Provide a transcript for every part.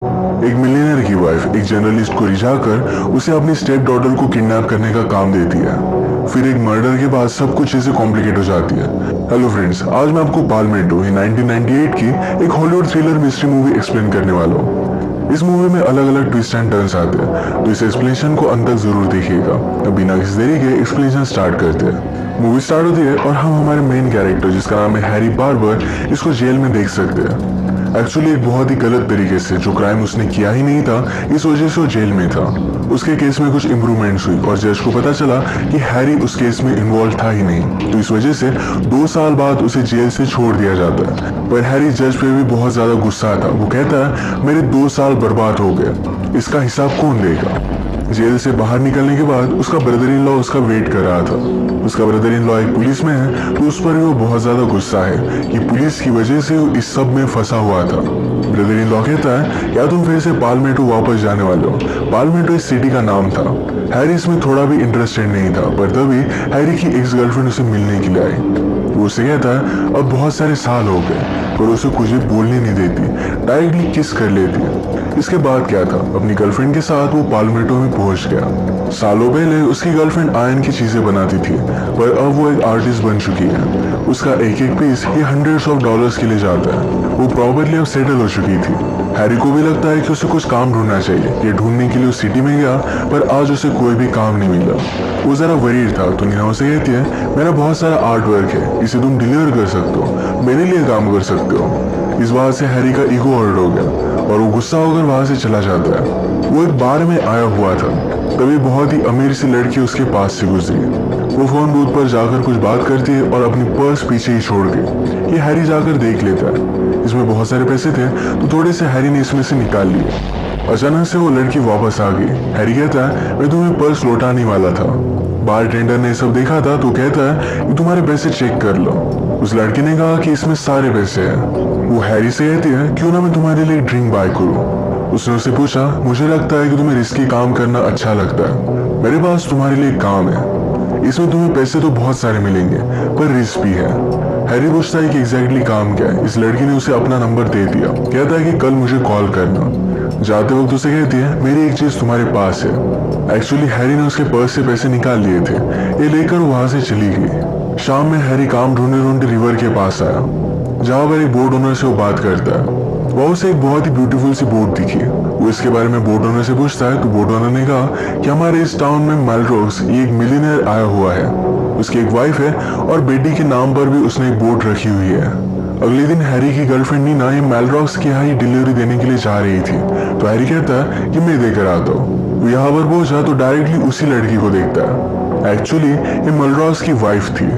एक मिलियनर की वाइफ एक जर्नलिस्ट को रिझाकर उसे अपनी स्टेप डॉटर को किडनैप करने का काम देती है। फिर एक मर्डर के बाद सब कुछ चीजें कॉम्प्लिकेट हो जाती है। हेलो फ्रेंड्स, आज मैं आपको पालमेटो 1998 की एक Hollywood thriller mystery movie explain करने वाला हूँ। इस मूवी में अलग अलग ट्विस्ट एंड टर्न्स आते हैं, तो इस एक्सप्लेनेशन को अंत तक जरूर देखिएगा। अब बिना किसी देरी के एक्सप्लेनेशन स्टार्ट करते हैं। मूवी स्टार्ट होती है और हम हमारे मेन कैरेक्टर जिसका नाम है हैरी बार्बर, इसको जेल में देख सकते हैं। एक्चुअली एक बहुत ही गलत तरीके से जो क्राइम उसने किया ही नहीं था, इस वजह से वो जेल में था। उसके केस में कुछ इम्प्रूवमेंट्स हुई और जज को पता चला कि हैरी उस केस में इन्वॉल्व था ही नहीं, तो इस वजह से 2 साल बाद उसे जेल से छोड़ दिया जाता है। पर हैरी जज पे भी बहुत ज्यादा गुस्सा था। वो कहता है मेरे 2 साल बर्बाद हो गए, इसका हिसाब कौन देगा। जेल से बाहर निकलने के बाद उसका ब्रदर इन लॉ उसका वेट कर रहा था। उसका ब्रदर इन लॉ एक पुलिस में है, तो उस पर भी वो बहुत ज्यादा गुस्सा है कि पुलिस की वजह से वो इस सब में फंसा हुआ था। ब्रदर इन लॉ कहता है क्या तुम फिर से पालमेटो वापस जाने वाले हो। पालमेटो इस सिटी का नाम था। हैरी इसमें थोड़ा भी इंटरेस्टेड नहीं था, पर तभी हैरी की एक्स गर्लफ्रेंड उसे मिलने के लिए आई। वो उसे कहता है अब बहुत सारे साल हो गए, पर उसे कुछ भी बोलने नहीं देती, डायरेक्टली किस कर लेती। इसके बाद क्या था, अपनी गर्लफ्रेंड के साथ वो पालमेटो में पहुंच गया। सालों पहले उसकी गर्लफ्रेंड आयरन की चीजें बनाती थी, पर अब वो एक आर्टिस्ट बन चुकी है। उसका एक एक पीस ये हंड्रेड्स ऑफ डॉलर्स के लिए जाता है। वो प्रॉपर्ली अब सेटल हो चुकी थी। हैरी को भी लगता है कि उसे कुछ काम ढूंढना चाहिए। ये ढूंढने के लिए उस सिटी में गया, पर आज उसे कोई भी काम नहीं मिला। वो जरा वरीड था, तो नीना उसे कहती है मेरा बहुत सारा आर्ट वर्क है, इसे तुम डिलीवर कर सकते हो, मेरे लिए काम कर सकते हो। इस बात से हैरी का ईगो हर्ट हो गया और वो गुस्सा होकर वहां से चला जाता है। वो एक बार में आया हुआ था, तभी बहुत ही अमीर सी लड़की उसके पास से गुजरी। वो फोन बूथ पर जाकर कुछ बात करती है और अपनी पर्स पीछे ही छोड़ गई। ये हैरी जाकर देख लेता है। इसमें बहुत सारे पैसे थे, तो थोड़े से हैरी ने इसमें से निकाल लिए। अचानक से वो लड़की वापस आ गई। हैरी कहता है मैं तुम्हें पर्स लौटाने वाला था। बार टेंडर ने सब देखा था, तो कहता है कि तुम्हारे पैसे चेक कर लो। उस लड़की ने कहा कि इसमें सारे पैसे हैं। वो हैरी से कहती है क्यों ना मैं तुम्हारे लिए ड्रिंक बाय करूं। उसने उससे पूछा मुझे लगता है कि तुम्हें रिस्की काम करना अच्छा लगता है, मेरे पास तुम्हारे लिए काम है, इसमें तुम्हें पैसे तो बहुत सारे मिलेंगे पर रिस्क भी है। हैरी पूछता है कि एग्जैक्टली काम क्या है। इस लड़की ने उसे अपना नंबर दे दिया। कहता है कि कल मुझे कॉल करना। जाते वक्त उसे कहती है मेरी एक चीज तुम्हारे पास है। एक्चुअली हैरी ने उसके पर्स से पैसे निकाल लिए थे। ये लेकर वहां से चली गई। शाम में हैरी काम ढूंढते ढूंढते रिवर के पास आया, जहाँ पर एक बोट ओनर से वो बात करता है। वह उसे एक बहुत ही ब्यूटीफुल सी बोट दिखी। वो इसके बारे में बोट ओनर से पूछता है, तो बोट ओनर ने कहा कि हमारे इस टाउन में मेलरोक्स ये एक मिलियनर आया हुआ है, उसकी एक वाइफ है और बेटी के नाम पर भी उसने एक बोट रखी हुई है। अगले दिन हैरी की गर्लफ्रेंड नीना ये मेलरॉक्स के यहाँ ही डिलीवरी देने के लिए जा रही थी, तो हैरी कहता है कि मैं देकर आता हूँ। वो यहाँ पर पहुंचा तो डायरेक्टली उसी लड़की को देखता है। एक्चुअली ये मेलरॉक्स की वाइफ थी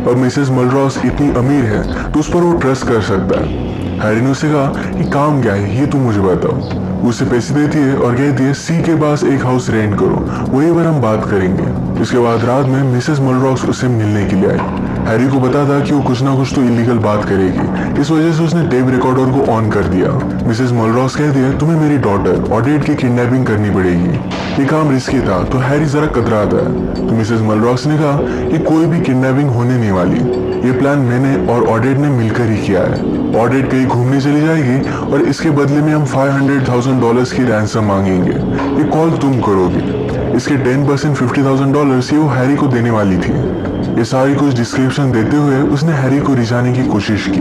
और मिसेस मेलरॉक्स इतनी अमीर है तो उस पर वो ट्रस्ट कर सकता है। हैरी ने उसे कहा कि काम क्या है ये तुम मुझे बताओ। उसे पैसे देती है और कहती है सी के पास एक हाउस रेंट करो, वहीं पर हम बात करेंगे। इसके बाद रात में मिसेस मेलरॉक्स उसे मिलने के लिए आई। हैरी को पता था कि वो कुछ ना कुछ तो इलीगल बात करेगी, इस वजह से उसने टेप रिकॉर्डर को ऑन कर दिया। मिसेस मेलरॉक्स कहती है तुम्हें मेरी डॉटर ऑडेट की किडनैपिंग करनी पड़ेगी। ये काम रिस्की था, तो हैरी जरा कतराता है। तो मिसेस मेलरॉक्स ने कहा कि कोई भी किडनैपिंग होने नहीं वाली, ये प्लान मैंने और ऑडेट ने मिलकर ही किया है। ऑडेट कहीं घूमने चली जाएगी और इसके बदले में हम $500,000 की रैंसम मांगेंगे। ये कॉल तुम करोगे। इसके 10% $50,000 ये वो हैरी को देने वाली थी। ये सारी कुछ डिस्क्रिप्शन देते हुए उसने हैरी को रिझाने की कोशिश की।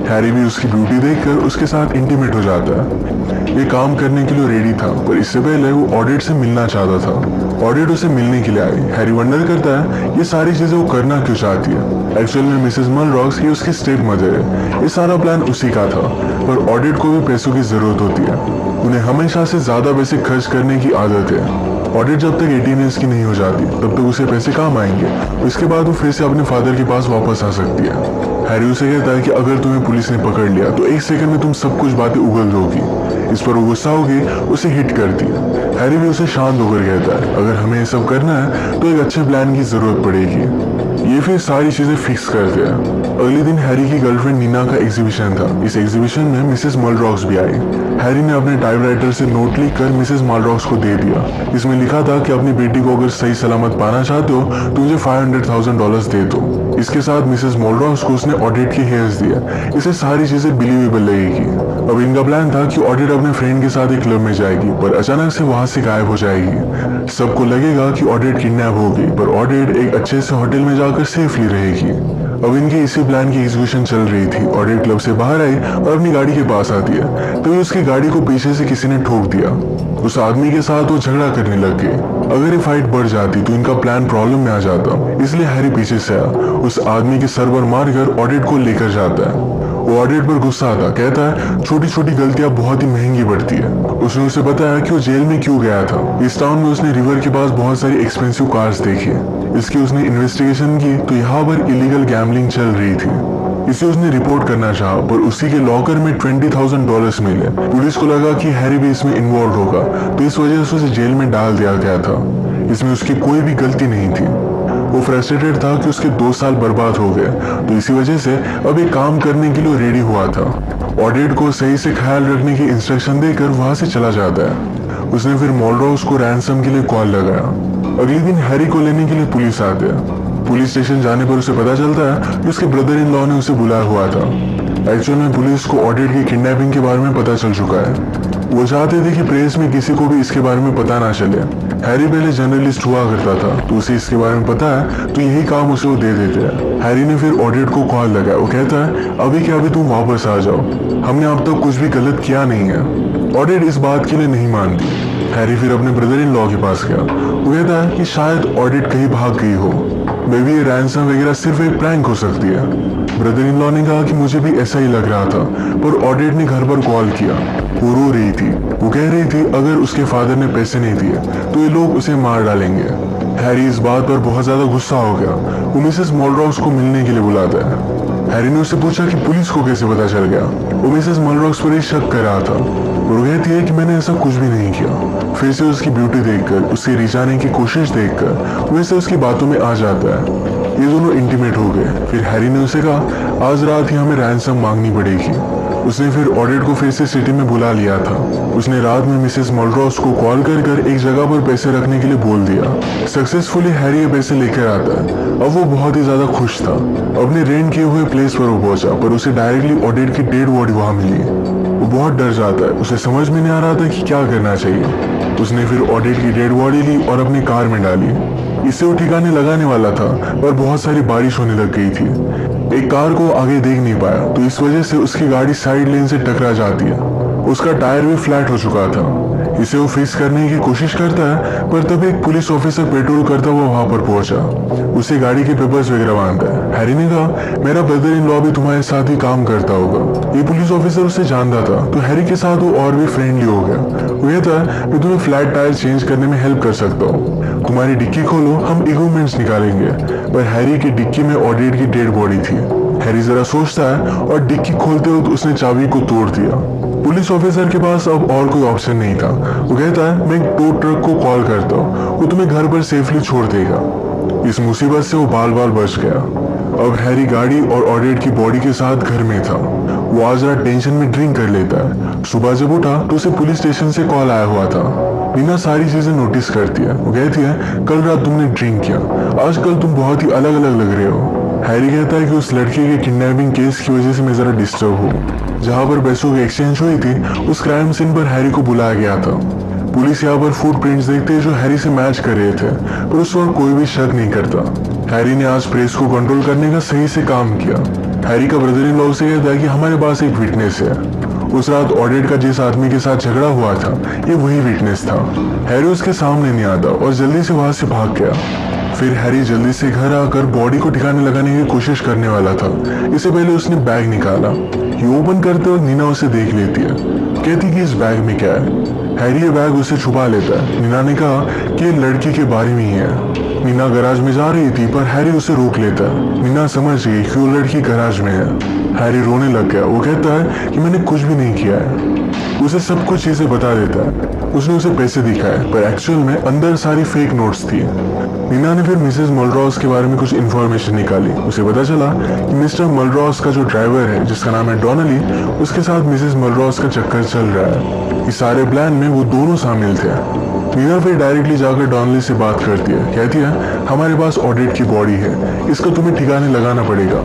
हैरी भी उसकी ब्यूटी देखकर उसके साथ इंटीमेट हो जाता है। ये काम करने के लिए रेडी था, पर इससे पहले वो ऑडिट से मिलना चाहता था। ऑडिट उसे मिलने के लिए आई। हैरी वंडर करता है ये सारी चीजें वो करना क्यों चाहती है। एक्चुअल में मिसेस मेलरॉक्स ये उसकी स्टेप मदर है। ये सारा प्लान उसी का था, पर ऑडिट को भी पैसों की जरूरत होती है। उन्हें हमेशा से ज्यादा पैसे खर्च करने की आदत है। ऑडिट जब तक 18 ईयर्स की नहीं हो जाती तब तक उसे पैसे काम आएंगे, इसके बाद वो फिर से अपने फादर के पास वापस आ सकती है। हैरी उसे कहता है कि अगर तुम्हें पुलिस ने पकड़ लिया तो 1 सेकंड में तुम सब कुछ बातें उगल दोगी। इस पर वो गुस्सा होगी, उसे हिट करती है। हैरी भी उसे शांत होकर कहता है अगर हमें ये सब करना है तो एक अच्छे प्लान की जरूरत पड़ेगी। ये फिर सारी चीजें फिक्स करते हैं। अगले दिन हैरी की गर्लफ्रेंड नीना का एग्जीबिशन था। इस एग्जीबिशन में मिसेस मेलरॉक्स भी आई। हैरी ने अपने टाइपराइटर से नोट लिख कर मिसेस मेलरॉक्स को दे दिया। इसमें लिखा था कि अपनी बेटी को अगर सही सलामत पाना चाहते हो तो मुझे $500,000 दे दो। इसके साथ मिसेस मोल्ड्रॉस को उसने ऑडिट के हेयर्स दिया। इसे सारी चीजें बिलीवेबल लगेगी। अब इनका प्लान था कि ऑडिट अपने फ्रेंड के साथ एक क्लब में जाएगी, पर अचानक से वहां से गायब हो जाएगी। सबको लगेगा कि ऑडिट किडनैप होगी, पर ऑडिट एक अच्छे से होटल में जाकर सेफली रहेगी। अब इनके इसी प्लान की एग्जीक्यूशन चल रही थी। ऑडिट क्लब से बाहर आई और अपनी गाड़ी के पास आती है, तभी उसकी गाड़ी को पीछे से किसी ने ठोक दिया। उस आदमी के साथ वो झगड़ा करने लग गए। अगर ये फाइट बढ़ जाती तो इनका प्लान प्रॉब्लम में आ जाता, इसलिए हैरी पीछे से आया, उस आदमी के सर पर मारकर ऑडिट को लेकर जाता है। वो ऑडिट पर गुस्सा आता, कहता है छोटी छोटी गलतियां बहुत ही महंगी पड़ती है। उसने उसे बताया कि वो जेल में क्यों गया था। इस टाउन में उसने रिवर के पास बहुत सारी एक्सपेंसिव कार्स देखी। इसकी उसने इन्वेस्टिगेशन की तो यहाँ पर इलीगल गैम्बलिंग चल रही थी। इसे उसने रिपोर्ट करना चाहा, पर उसी के लॉकर में $20,000 मिले। पुलिस को लगा कि हैरी भी इसमें इन्वॉल्व होगा, तो इस वजह से उसे जेल में डाल दिया गया था। इसमें उसकी कोई भी गलती नहीं थी। वो फ्रस्ट्रेटेड था कि उसके 2 साल बर्बाद हो गए, तो इसी वजह से अब एक काम करने के लिए रेडी हुआ था। ऑडिट को सही से ख्याल रखने की इंस्ट्रक्शन देकर वहां से चला जाता है। उसने फिर मोल्ड्रॉस को रैंसम के लिए कॉल लगाया। अगले दिन हैरी को लेने के लिए पुलिस आते हैं। पुलिस स्टेशन जाने पर उसे पता चलता है कि उसके ब्रदर इन लॉ ने उसे बुलाया हुआ था। एक्चुअल में पुलिस को ऑडिट की किडनैपिंग के बारे में पता चल चुका है। वो चाहते थे कि प्रेस में किसी को भी इसके बारे में पता ना चले। हैरी पहले जर्नलिस्ट हुआ करता था, तो उसे इसके बारे में पता है, तो यही काम उसे वो दे देते हैं। हैरी ने फिर ऑडिट को कॉल लगाया। वो कहता है अभी क्या अभी तुम वापस आ जाओ, हमने अब तक कुछ भी गलत किया नहीं है। ऑडिट इस बात के लिए नहीं मानती। हैरी फिर अपने ब्रदर इन लॉ के पास गया। वो कहता है कि शायद ऑडिट कहीं भाग गई हो, मे बी ये रैंसम वगैरह सिर्फ एक प्रैंक हो सकती है। ब्रदर इन लॉ ने कहा कि मुझे भी ऐसा ही लग रहा था, पर ऑडिट ने घर पर कॉल किया। वो रो रही थी। वो कह रही थी अगर उसके फादर ने पैसे नहीं दिए तो ये लोग उसे मार डालेंगे। हैरी इस बात पर बहुत ज्यादा गुस्सा हो गया। वो मिसेस मोल्ड्रॉस को मिलने के लिए बुलाता है। हैरी ने उससे पूछा कि पुलिस को कैसे पता चल गया। वो मिसेस मोल्ड्रॉस पर ही शक कर रहा था। वो कहती है कि मैंने ऐसा कुछ भी नहीं किया। फिर से उसकी ब्यूटी देखकर, उससे रिझाने की कोशिश देखकर वैसे उसकी बातों में आ जाता है। ये दोनों इंटीमेट हो गए। फिर हैरी ने उसे कहा आज रात ही हमें रैंसम मांगनी पड़ेगी। उसने फिर ऑडिट को फिर से सिटी में बुला लिया था। उसने रात में मिसेस मोल्ड्रॉस को कॉल कर एक जगह पर पैसे रखने के लिए बोल दिया। सक्सेसफुली हैरी ये पैसे लेकर आता है। अब वो बहुत ही ज्यादा खुश था। अपने रेंट किए हुए प्लेस पर वो पहुंचा, पर उसे डायरेक्टली ऑडिट की डेड बॉडी वहां मिली। वो बहुत डर जाता है। उसे समझ में नहीं आ रहा था कि क्या करना चाहिए। उसने फिर ऑडिट की डेड बॉडी ली और अपनी कार में डाली। इसे वो ठिकाने लगाने वाला था, पर बहुत सारी बारिश होने लग गई थी। एक कार को आगे देख नहीं पाया, तो इस वजह से उसकी गाड़ी साइड लेन से टकरा जाती है। उसका टायर भी फ्लैट हो चुका था। इसे वो फिक्स करने की कोशिश करता है, पर तभी एक पुलिस ऑफिसर पेट्रोल करता हुआ वहां पर पहुंचा। उसे गाड़ी के पेपर्स वगैरह मांगता है। हैरी ने कहा मेरा ब्रदर इन लॉ भी तुम्हारे साथ ही काम करता होगा। ये पुलिस ऑफिसर उसे जानता था, तो हैरी के साथ वो और भी फ्रेंडली हो गया। वो कहता है मैं तुम्हें फ्लैट टायर चेंज करने में हेल्प कर सकता हूँ। तुम्हारी डिक्की खोलो, हम इक्विपमेंट्स निकालेंगे। पर हैरी की डिक्की में ऑडिट की डेड बॉडी थी। हैरी जरा सोचता है और डिक्की खोलते वक्त उसने चाबी को तोड़ दिया। पुलिस ऑफिसर के पास अब और कोई ऑप्शन नहीं था। वो कहता है मैं एक टो ट्रक को कॉल करता हूँ, वो तुम्हें घर पर सेफली छोड़ देगा। इस मुसीबत से वो बाल बाल बच गया। अब हैरी गाड़ी और ऑडिट की बॉडी के साथ घर में था। वो आज रात टेंशन में ड्रिंक कर लेता है। सुबह जब उठा तो उसे पुलिस स्टेशन से कॉल आया हुआ था। नीना सारी चीजें नोटिस करती है। वो कहती है कल रात तुमने ड्रिंक किया, आजकल तुम बहुत ही अलग अलग लग रहे हो। हैरी कहता है कि उस लड़के के किडनैपिंग केस की वजह से मैं जरा डिस्टर्ब हूँ। जहाँ पर पैसों की एक्सचेंज हुई थी, उस क्राइम सीन पर हैरी को बुलाया गया था। पुलिस यहाँ पर फुटप्रिंट्स देखते हैं जो हैरी से मैच कर रहे थे, पर उस पर कोई भी शक नहीं करता। हैरी ने आज प्रेस को कंट्रोल करने का सही से काम किया। हैरी का ब्रदर इन लॉ से कहता है कि हमारे पास एक विटनेस है। उस रात ऑडिट का जिस आदमी के साथ झगड़ा हुआ था, ये वही विटनेस था। हैरी उसके सामने नहीं आता और जल्दी से वहां से भाग गया। फिर हैरी जल्दी से घर आकर बॉडी को ठिकाने लगाने की कोशिश करने वाला था। इससे पहले उसने बैग निकाला। ये ओपन करते वक्त नीना उसे देख लेती है। कहती कि इस बैग में क्या है। हैरी ये बैग उसे छुपा लेता है। नीना ने कहा कि लड़की के बारे में ही है। नीना गैराज में जा रही थी, पर हैरी उसे रोक लेता है। नीना समझ गई कि वो लड़की गैराज में है। हैरी रोने लग गया। वो कहता है कि मैंने कुछ भी नहीं किया है। उसे सब कुछ चीजें बता देता है। उसने उसे पैसे दिखाए, पर एक्चुअल में अंदर सारी फेक नोट्स थी। नीना ने फिर मिसेस मोल्ड्रॉस के बारे में कुछ इन्फॉर्मेशन निकाली। उसे पता चला कि मिस्टर मोल्ड्रॉस का जो ड्राइवर है, जिसका नाम है डॉनली, उसके साथ मिसेस मोल्ड्रॉस का चक्कर चल रहा है। इस सारे प्लान में वो दोनों शामिल थे। नीना फिर डायरेक्टली जाकर डॉनली से बात करती है, कहती है हमारे पास ऑडिट की बॉडी है, इसको तुम्हें ठिकाने लगाना पड़ेगा।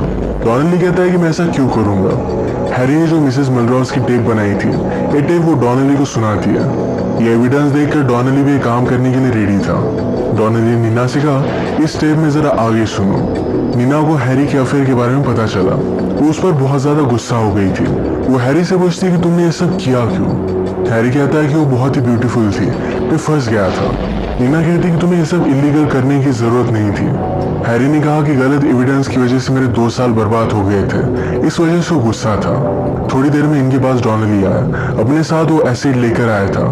डॉनली कहता है कि मैं ऐसा क्यों करूंगा। हैरी ने जो मिसेस मलरॉस की टेप बनाई थी, ये टेप वो डॉनली को सुनाती है। ये एविडेंस देखकर डॉनली भी काम करने के लिए रेडी था। डॉनली ने नीना से कहा इस टेप में जरा आगे सुनो। नीना को हैरी के अफेयर के बारे में पता चला। वो उस पर बहुत ज्यादा गुस्सा हो गई थी। वो हैरी से पूछती कि तुमने ये सब किया क्यों। हैरी कहता है कि वो बहुत ही ब्यूटीफुल थी, मैं फंस गया था। नीना कहती कि तुम्हें ये सब इलीगल करने की जरूरत नहीं थी। हैरी ने कहा कि गलत एविडेंस की वजह से मेरे 2 साल बर्बाद हो गए थे, इस वजह से वो गुस्सा था। थोड़ी देर में इनके पास डॉनली आया। अपने साथ वो एसिड लेकर आया था।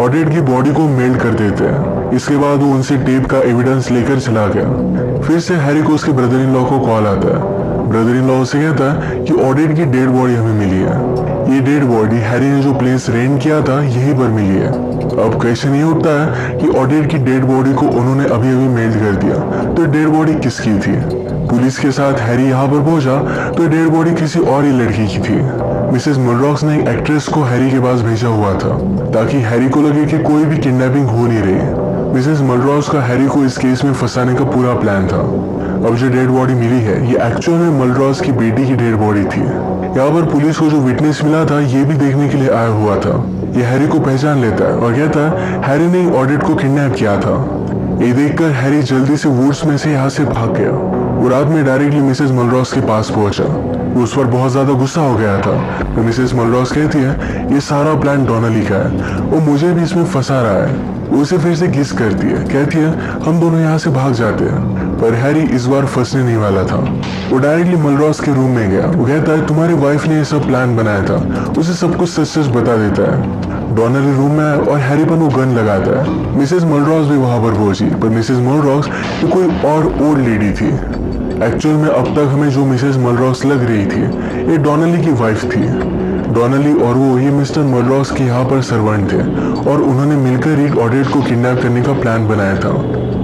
ऑडिट की बॉडी को मेल्ट कर देते हैं। इसके बाद वो उनसे टेप का एविडेंस लेकर चला गया। फिर से हैरी को उसके ब्रदर इन लॉ को कॉल आता है। ब्रदर इन लॉ से कहता है कि ऑडिट की डेड बॉडी हमें मिली है। ये डेड बॉडी हैरी ने जो प्लेस रेंट किया था यहीं पर मिली है। अब क्वेश्चन ये उठता है कि ऑडिट की डेड बॉडी को उन्होंने अभी अभी मेल्ट कर दिया, तो डेड बॉडी किसकी थी। पुलिस के साथ हैरी यहाँ पर पहुंचा तो डेड बॉडी किसी और ही लड़की की थी। मिसेस मुलरॉक्स ने एक एक्ट्रेस को हैरी के पास भेजा हुआ था ताकि हैरी को लगे कि कोई भी किडनैपिंग हो नहीं रही। मिसेस मुलरॉक्स का हैरी को इस केस में फंसाने का पूरा प्लान था। अब जो डेड बॉडी मिली है ये एक्चुअल में मुलरॉक्स की बेटी की डेड बॉडी थी। यहाँ पर पुलिस को जो विटनेस मिला था ये भी देखने के लिए आया हुआ था। ये हैरी को पहचान लेता है और कहता है हैरी ने ऑडिट को किडनैप किया था। ये देखकर हैरी जल्दी से वुड्स में से यहाँ से भाग गया। वो रात में डायरेक्टली मिसेस मुलरॉक्स के पास पहुंचा। वो उस पर बहुत ज्यादा गुस्सा हो गया था। तो मिसेस मुलरॉक्स कहती है ये सारा प्लान डॉनली का है, वो मुझे भी इसमें फंसा रहा है। वो उसे फिर से किस करती है, कहती है हम दोनों यहाँ से भाग जाते हैं। पर हैरी इस बार फंसने नहीं वाला था। वो डायरेक्टली मुलरॉक्स के रूम में गया। वो कहता है तुम्हारी वाइफ ने ये सब प्लान बनाया था। उसे सब कुछ सच सच बता देता है। डॉनली रूम में आया और हैरी पर वो गन लगाता है। मिसेस मुलरॉक्स भी वहां पर पहुंची, पर मिसेस मुलरॉक्स ये कोई और ओल्ड लेडी थी। एक्चुअल में अब तक हमें जो मिसेस मुलरॉक्स लग रही थी ये डॉनली की वाइफ थी। डॉनली और वो ये मिस्टर मुलरॉक्स के यहाँ पर सर्वेंट थे और उन्होंने मिलकर एक ऑडिट को किडनैप करने का प्लान बनाया था।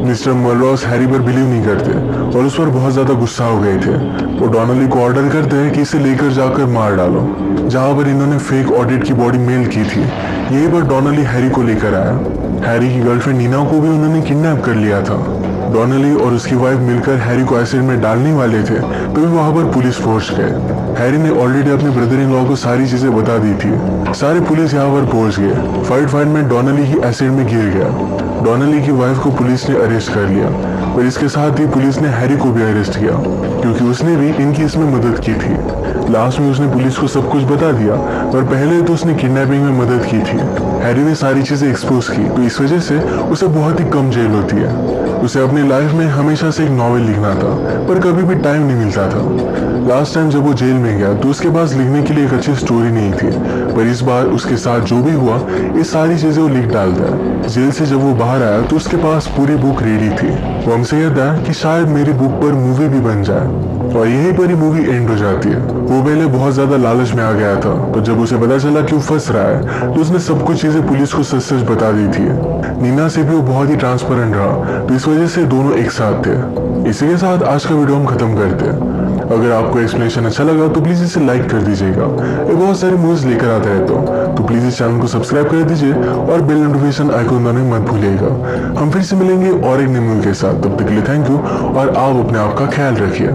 मिस्टर मुलरॉक्स हैरी पर बिलीव नहीं करते और उस पर बहुत ज्यादा गुस्सा हो गए थे। वो डॉनली को ऑर्डर करते हैं कि इसे लेकर जाकर मार डालो। जहाँ पर इन्होंने फेक ऑडिट की बॉडी मेल की थी यही पर डॉनली हैरी को लेकर आया। हैरी की गर्लफ्रेंड नीना को भी उन्होंने किडनैप कर लिया था। डॉनली और उसकी वाइफ मिलकर हैरी को एसिड में डालने वाले थे तभी वहां पर पुलिस पहुंच गए। हैरी ने ऑलरेडी अपने ब्रदर इन लॉ को सारी चीजें बता दी थी। सारे पुलिस यहाँ पर पहुंच गए। फाइट में डॉनली ही एसिड में गिर गया। डॉनली की वाइफ को पुलिस ने अरेस्ट कर लिया, पर इसके साथ ही पुलिस ने हैरी को भी अरेस्ट किया क्योंकि उसने भी इनकी इसमें मदद की थी। लास्ट में उसने पुलिस को सब कुछ बता दिया, पर पहले तो उसने किडनैपिंग में मदद की थी। हैरी ने सारी चीजें एक्सपोज की तो इस वजह से उसे बहुत ही कम जेल होती है। उसे अपनी लाइफ में हमेशा से एक नॉवेल लिखना था पर कभी भी टाइम नहीं मिलता था। लास्ट टाइम जब वो जेल में गया तो उसके पास लिखने के लिए एक अच्छी स्टोरी नहीं थी, पर इस बार उसके साथ जो भी हुआ ये सारी चीजें वो लिख डालता है। जेल से जब वो बाहर आया तो उसके पास पूरी बुक रेडी थी। वो हमसे कहता है कि शायद मेरी बुक पर मूवी भी बन जाए और यहीं पर ही मूवी एंड हो जाती है। वो पहले बहुत ज्यादा लालच में आ गया था, तो जब उसे पता चला कि वो फंस रहा है तो उसने सब कुछ चीजें पुलिस को सच सच बता दी थी। नीना से भी वो बहुत ही ट्रांसपेरेंट रहा, तो इस वजह से दोनों एक साथ थे। इसी के साथ आज का वीडियो हम खत्म करते हैं। अगर आपको एक्सप्लेनेशन अच्छा लगा तो प्लीज इसे लाइक कर दीजिएगा। ये बहुत सारे मूवीज लेकर आता है तो प्लीज इस चैनल को सब्सक्राइब कर दीजिए और बेल नोटिफिकेशन आइकॉन दबाना मत भूलिएगा। हम फिर से मिलेंगे और एक नई मूवी के साथ। तब तक के लिए थैंक यू और आप अपने आप का ख्याल रखिए।